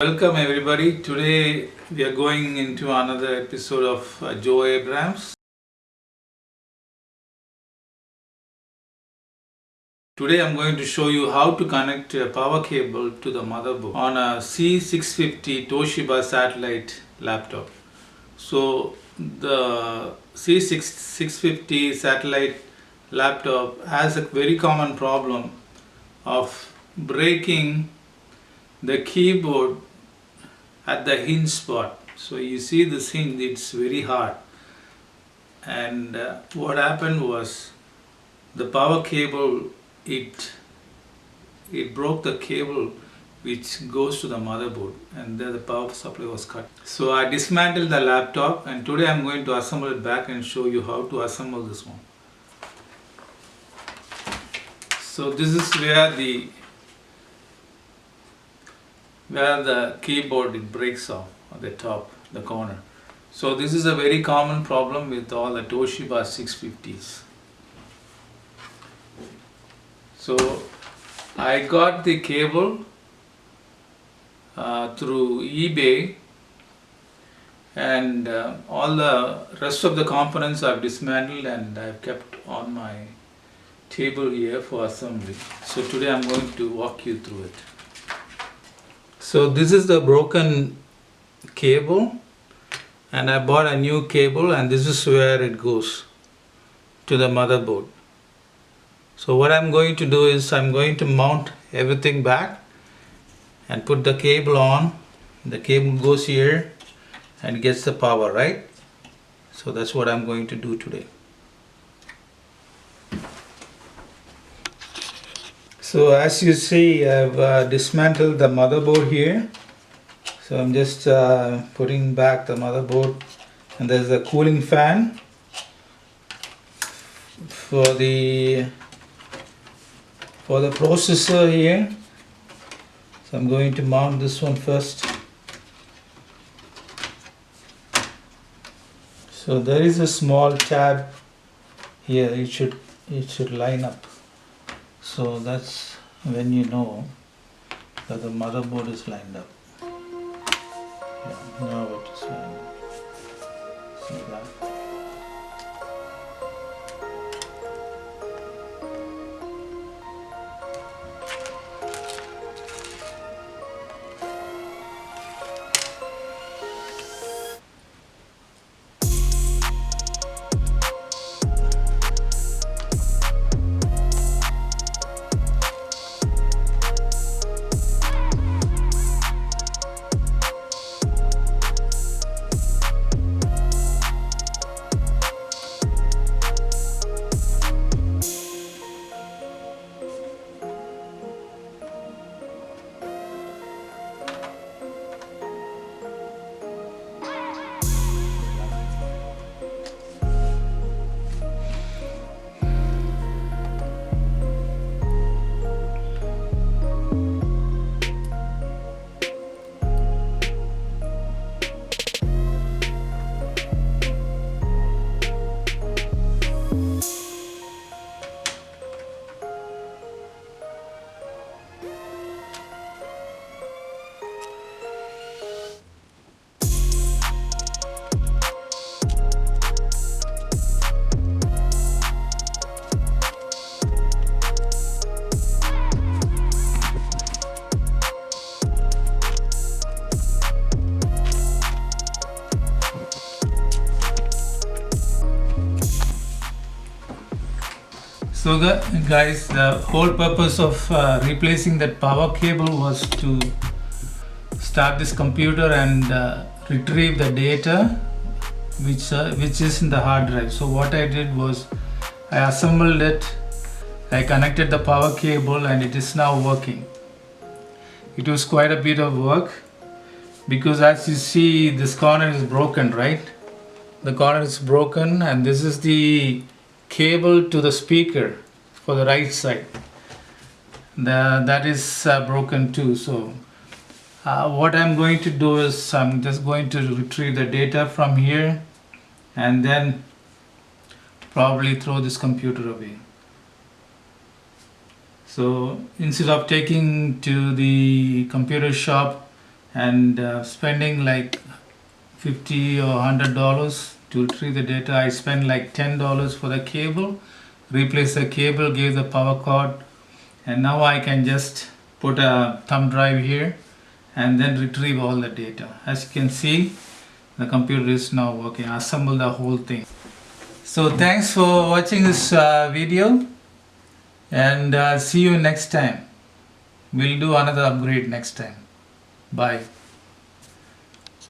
Welcome everybody. Today we are going into another episode of Joe Abrams. Today I'm going to show you how to connect a power cable to the motherboard on a C650 Toshiba Satellite laptop. So the C650 Satellite laptop has a very common problem of breaking the keyboard at the hinge spot. So you see this hinge, it's very hard, and what happened was the power cable, it broke the cable which goes to the motherboard, and there the power supply was cut. So I dismantled the laptop, and today I'm going to assemble it back and show you how to assemble this one. So this is where the keyboard it breaks off at the top, the corner. So this is a very common problem with all the Toshiba 650s. So I got the cable through eBay, and all the rest of the components I've dismantled and I've kept on my table here for assembly. So today I'm going to walk you through it. So this is the broken cable, and I bought a new cable, and this is where it goes to the motherboard. So what I'm going to do is I'm going to mount everything back and put the cable on. The cable goes here and gets the power, right? So that's what I'm going to do today. So as you see, I've dismantled the motherboard here. So I'm just putting back the motherboard, and there's a cooling fan for the processor here. So I'm going to mount this one first. So there is a small tab here. It should line up. So that's when you know that the motherboard is lined up. Yeah, now it is lined up. See that? So guys, the whole purpose of replacing that power cable was to start this computer and retrieve the data which is in the hard drive. So what I did was I assembled it, I connected the power cable, and it is now working. It was quite a bit of work because as you see, this corner is broken, right? The corner is broken, and this is the cable to the speaker for the right side. That is broken too. So what I'm going to do is I'm just going to retrieve the data from here and then probably throw this computer away. So instead of taking to the computer shop and spending like $50 or $100 to retrieve the data. I spent like $10 for the cable, replace the cable, gave the power cord, and now I can just put a thumb drive here and then retrieve all the data. As you can see, the computer is now working. Assemble the whole thing. So thanks for watching this video, and see you next time. We'll do another upgrade next time. Bye.